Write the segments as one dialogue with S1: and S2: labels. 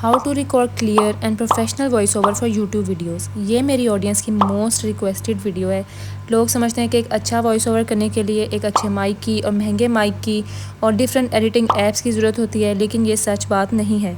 S1: How to record clear and professional voice over for YouTube videos. ये मेरी audience की most requested video है। लोग समझते हैं कि एक अच्छा वॉइस ओवर करने के लिए एक अच्छे माइक की और महंगे माइक की और डिफरेंट एडिटिंग ऐप्स की ज़रूरत होती है, लेकिन ये सच बात नहीं है।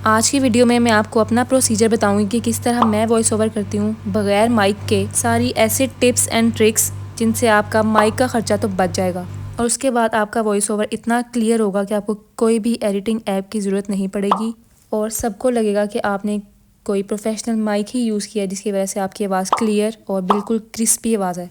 S1: आज की वीडियो में मैं आपको अपना प्रोसीजर बताऊंगी कि किस तरह मैं वॉइस ओवर करती हूँ बगैर माइक के, सारी ऐसी टिप्स एंड ट्रिक्स जिनसे आपका माइक का ख़र्चा तो बच जाएगा और उसके बाद आपका वॉइस ओवर इतना क्लियर होगा कि आपको कोई भी एडिटिंग ऐप की ज़रूरत नहीं पड़ेगी और सबको लगेगा कि आपने कोई प्रोफेशनल माइक ही यूज़ किया है, जिसकी वजह से आपकी आवाज़ क्लियर और बिल्कुल क्रिस्पी आवाज़ है।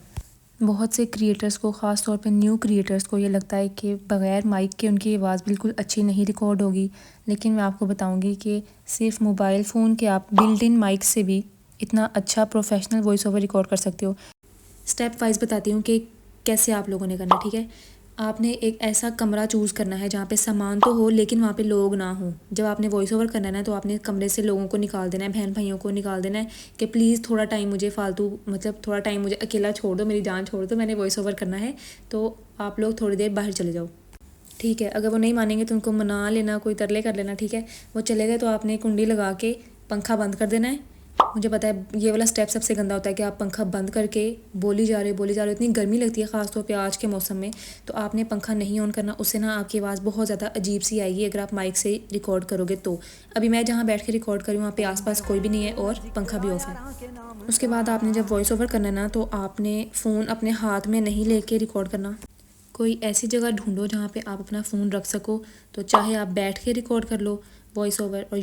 S1: बहुत से क्रिएटर्स को, ख़ास तौर पे न्यू क्रिएटर्स को, ये लगता है कि बग़ैर माइक के उनकी आवाज़ बिल्कुल अच्छी नहीं रिकॉर्ड होगी, लेकिन मैं आपको बताऊंगी कि सिर्फ मोबाइल फ़ोन के आप बिल्ट इन माइक से भी इतना अच्छा प्रोफेशनल वॉइस ओवर रिकॉर्ड कर सकते हो। स्टेप वाइज बताती हूँ कि कैसे आप लोगों ने करना, ठीक है। आपने एक ऐसा कमरा चूज़ करना है जहाँ पे सामान तो हो लेकिन वहाँ पे लोग ना हो। जब आपने वॉइस ओवर करना है ना, तो आपने कमरे से लोगों को निकाल देना है, बहन भाइयों को निकाल देना है कि प्लीज़ थोड़ा टाइम मुझे थोड़ा टाइम मुझे अकेला छोड़ दो, मेरी जान छोड़ दो, मैंने वॉइस ओवर करना है, तो आप लोग थोड़ी देर बाहर चले जाओ, ठीक है। अगर वो नहीं मानेंगे तो उनको मना लेना, कोई तरले कर लेना, ठीक है। वो चले गए तो आपने कुंडी लगा के पंखा बंद कर देना है। मुझे पता है ये वाला स्टेप सबसे गंदा होता है कि आप पंखा बंद करके बोली जा रहे हो, इतनी गर्मी लगती है ख़ासतौर पे आज के मौसम में, तो आपने पंखा नहीं ऑन करना। उससे ना आपकी आवाज़ बहुत ज़्यादा अजीब सी आएगी अगर आप माइक से रिकॉर्ड करोगे तो। अभी मैं जहाँ बैठ के रिकॉर्ड कर रही हूँ वहाँ पे आसपास कोई भी नहीं है और पंखा भी ऑफ है। उसके बाद आपने जब वॉइस ओवर करना है ना, तो आपने फ़ोन अपने हाथ में नहीं लेके रिकॉर्ड करना। कोई ऐसी जगह ढूंढो जहाँ पे आप अपना फ़ोन रख सको, तो चाहे आप बैठ के रिकॉर्ड कर लो वॉइस ओवर, और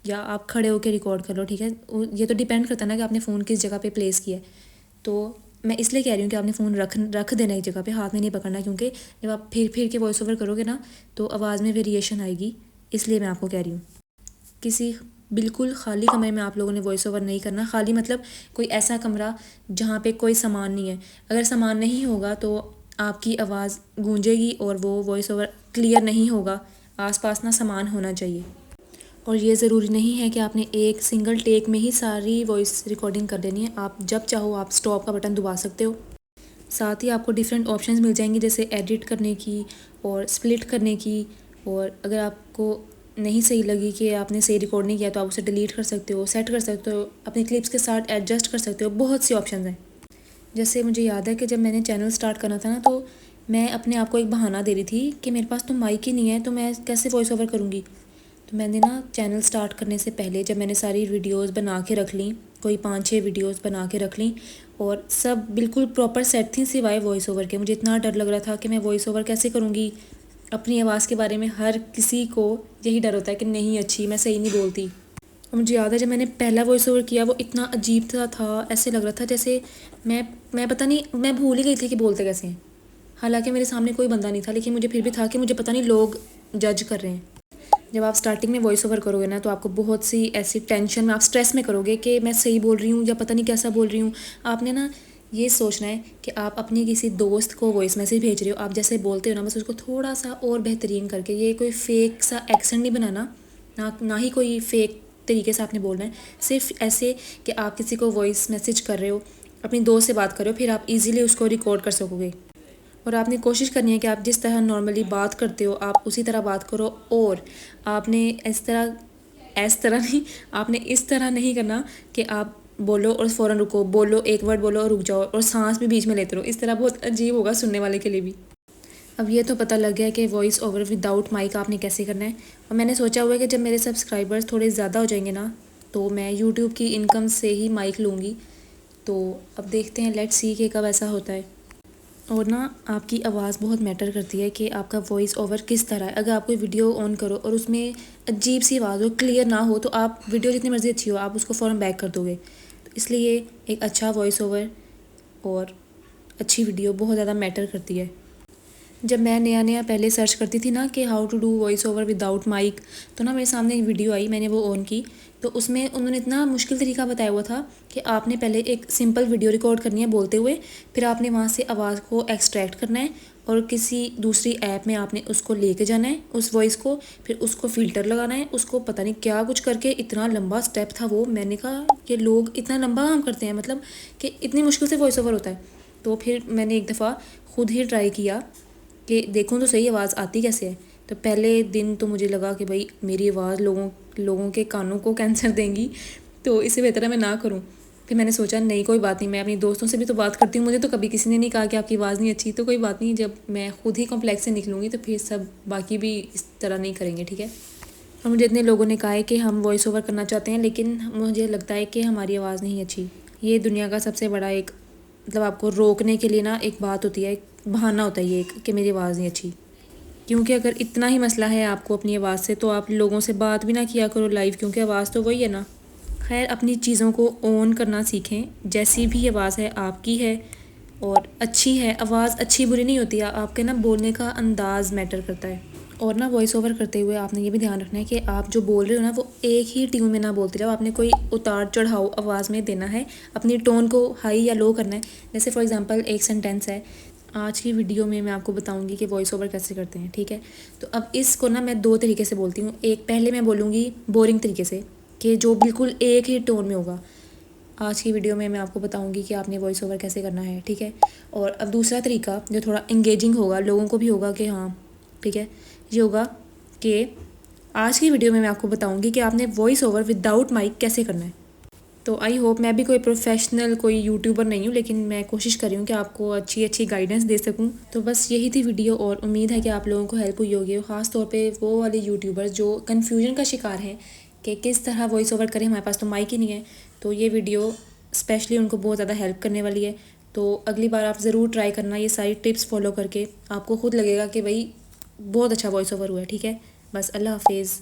S1: या आप खड़े होकर रिकॉर्ड कर लो, ठीक है। ये तो डिपेंड करता है ना कि आपने फ़ोन किस जगह पे प्लेस किया है। तो मैं इसलिए कह रही हूँ कि आपने फ़ोन रख देना एक जगह पे, हाथ में नहीं पकड़ना, क्योंकि जब आप फिर के वॉइस ओवर करोगे ना तो आवाज़ में वेरिएशन आएगी, इसलिए मैं आपको कह रही हूँ। किसी बिल्कुल खाली कमरे में आप लोगों ने वॉइस ओवर नहीं करना। खाली मतलब कोई ऐसा कमरा जहाँ पे कोई सामान नहीं है। अगर सामान नहीं होगा तो आपकी आवाज़ गूंजेगी और वो वॉइस ओवर क्लियर नहीं होगा। आसपास ना सामान होना चाहिए। और ये ज़रूरी नहीं है कि आपने एक सिंगल टेक में ही सारी वॉइस रिकॉर्डिंग कर देनी है। आप जब चाहो आप स्टॉप का बटन दबा सकते हो। साथ ही आपको डिफरेंट ऑप्शंस मिल जाएंगी, जैसे एडिट करने की और स्प्लिट करने की। और अगर आपको नहीं सही लगी कि आपने सही रिकॉर्ड नहीं किया तो आप उसे डिलीट कर सकते हो, सेट कर सकते हो, अपनी क्लिप्स के साथ एडजस्ट कर सकते हो। बहुत सी ऑप्शंस हैं। जैसे मुझे याद है कि जब मैंने चैनल स्टार्ट करना था ना, तो मैं अपने आप को एक बहाना दे रही थी कि मेरे पास तो माइक ही नहीं है, तो मैं कैसे वॉइस ओवर करूँगी। तो मैंने ना चैनल स्टार्ट करने से पहले जब मैंने सारी वीडियोस बना के रख ली, कोई 5-6 वीडियोस बना के रख ली, और सब बिल्कुल प्रॉपर सेट थी सिवाय वॉइस ओवर के। मुझे इतना डर लग रहा था कि मैं वॉइस ओवर कैसे करूँगी। अपनी आवाज़ के बारे में हर किसी को यही डर होता है कि नहीं अच्छी, मैं सही नहीं बोलती। और मुझे याद है जब मैंने पहला वॉइस ओवर किया, वो इतना अजीब सा था, ऐसे लग रहा था जैसे मैं पता नहीं, मैं भूल ही गई थी कि बोलते कैसे हैं। हालांकि मेरे सामने कोई बंदा नहीं था, लेकिन मुझे फिर भी था कि मुझे पता नहीं लोग जज कर रहे हैं। जब आप स्टार्टिंग में वॉइस ओवर करोगे ना, तो आपको बहुत सी ऐसी टेंशन में, आप स्ट्रेस में करोगे कि मैं सही बोल रही हूँ या पता नहीं कैसा बोल रही हूँ। आपने ना ये सोचना है कि आप अपनी किसी दोस्त को वॉइस मैसेज भेज रहे हो, आप जैसे बोलते हो ना, बस उसको थोड़ा सा और बेहतरीन करके, ये कोई फेक सा एक्सेंट नहीं बनाना, ना ही कोई फेक तरीके से आपने बोलना है। सिर्फ ऐसे कि आप किसी को वॉइस मैसेज कर रहे हो, अपनी दोस्त से बात कर रहे हो, फिर आप इजीली उसको रिकॉर्ड कर सकोगे। और आपने कोशिश करनी है कि आप जिस तरह नॉर्मली बात करते हो आप उसी तरह बात करो। और आपने इस तरह नहीं, आपने इस तरह नहीं करना कि आप बोलो और फ़ौरन रुको, बोलो एक वर्ड बोलो और रुक जाओ और सांस भी बीच में लेते रहो। इस तरह बहुत अजीब होगा सुनने वाले के लिए भी। अब ये तो पता लग गया कि वॉइस ओवर विदाउट माइक आपने कैसे करना है। और मैंने सोचा हुआ है कि जब मेरे सब्सक्राइबर्स थोड़े ज़्यादा हो जाएंगे ना, तो मैं यूट्यूब की इनकम से ही माइक लूँगी। तो अब देखते हैं, लेट्स सी कि कब ऐसा होता है। और ना आपकी आवाज़ बहुत मैटर करती है कि आपका वॉइस ओवर किस तरह है। अगर आप कोई वीडियो ऑन करो और उसमें अजीब सी आवाज़ हो, क्लियर ना हो, तो आप वीडियो जितनी मर्ज़ी अच्छी हो आप उसको फ़ौरन बैक कर दोगे। तो इसलिए एक अच्छा वॉइस ओवर और अच्छी वीडियो बहुत ज़्यादा मैटर करती है। जब मैं नया नया पहले सर्च करती थी ना कि how to do voice over without mic, तो ना मेरे सामने एक वीडियो आई, मैंने वो ऑन की, तो उसमें उन्होंने इतना मुश्किल तरीका बताया हुआ था कि आपने पहले एक सिंपल वीडियो रिकॉर्ड करनी है बोलते हुए, फिर आपने वहाँ से आवाज़ को एक्सट्रैक्ट करना है और किसी दूसरी ऐप में आपने उसको लेके जाना है उस वॉइस को, फिर उसको फ़िल्टर लगाना है, उसको पता नहीं क्या कुछ करके। इतना लंबा स्टेप था वो, मैंने कहा कि लोग इतना लंबा काम करते हैं, मतलब कि इतनी मुश्किल से वॉइस ओवर होता है। तो फिर मैंने एक दफ़ा खुद ही ट्राई किया कि देखूँ तो सही आवाज़ आती कैसे है। तो पहले दिन तो मुझे लगा कि भाई मेरी आवाज़ लोगों के कानों को कैंसर देंगी, तो इससे बेहतर है मैं ना करूँ। फिर मैंने सोचा नहीं कोई बात नहीं, मैं अपनी दोस्तों से भी तो बात करती हूँ, मुझे तो कभी किसी ने नहीं कहा कि आपकी आवाज़ नहीं अच्छी, तो कोई बात नहीं, जब मैं खुद ही कॉम्प्लेक्स से निकलूँगी तो फिर सब बाकी भी इस तरह नहीं करेंगे, ठीक है। और मुझे इतने लोगों ने कहा है कि हम वॉइस ओवर करना चाहते हैं, लेकिन मुझे लगता है कि हमारी आवाज़ नहीं अच्छी। ये दुनिया का सबसे बड़ा एक मतलब आपको रोकने के लिए ना एक बात होती है, एक बहाना होता है ये एक कि मेरी आवाज़ नहीं अच्छी। क्योंकि अगर इतना ही मसला है आपको अपनी आवाज़ से, तो आप लोगों से बात भी ना किया करो लाइव, क्योंकि आवाज़ तो वही है ना। खैर, अपनी चीज़ों को ओन करना सीखें, जैसी भी आवाज़ है आपकी है और अच्छी है। आवाज़ अच्छी बुरी नहीं होती है, आपके ना बोलने का अंदाज़ मैटर करता है। और ना वॉइस ओवर करते हुए आपने ये भी ध्यान रखना है कि आप जो बोल रहे हो ना वो एक ही ट्यून में ना बोलते रहो, आपने कोई उतार चढ़ाव आवाज़ में देना है, अपनी टोन को हाई या लो करना है। जैसे फॉर एग्जांपल एक सेंटेंस है, आज की वीडियो में मैं आपको बताऊंगी कि वॉइस ओवर कैसे करते हैं, ठीक है। तो अब इसको ना मैं 2 तरीके से बोलती हूँ। एक पहले मैं बोलूँगी बोरिंग तरीके से कि जो बिल्कुल एक ही टोन में होगा। आज की वीडियो में मैं आपको बताऊंगी कि आपने वॉइस ओवर कैसे करना है, ठीक है। और अब दूसरा तरीका जो थोड़ा इंगेजिंग होगा, लोगों को भी होगा कि हाँ ठीक है, ये होगा कि आज की वीडियो में मैं आपको बताऊंगी कि आपने वॉइस ओवर विदाउट माइक कैसे करना है। तो आई होप, मैं भी कोई प्रोफेशनल कोई यूट्यूबर नहीं हूँ, लेकिन मैं कोशिश कर रही हूँ कि आपको अच्छी अच्छी गाइडेंस दे सकूँ। तो बस यही थी वीडियो, और उम्मीद है कि आप लोगों को हेल्प हुई होगी, ख़ास तौर पे वो वाले यूट्यूबर्स जो कन्फ्यूजन का शिकार हैं कि किस तरह वॉइस ओवर करें, हमारे पास तो माइक ही नहीं है। तो ये वीडियो स्पेशली उनको बहुत ज़्यादा हेल्प करने वाली है। तो अगली बार आप ज़रूर ट्राई करना, ये सारी टिप्स फॉलो करके आपको खुद लगेगा कि भाई बहुत अच्छा वॉइस ओवर हुआ है, ठीक है। बस अल्लाह हाफिज़।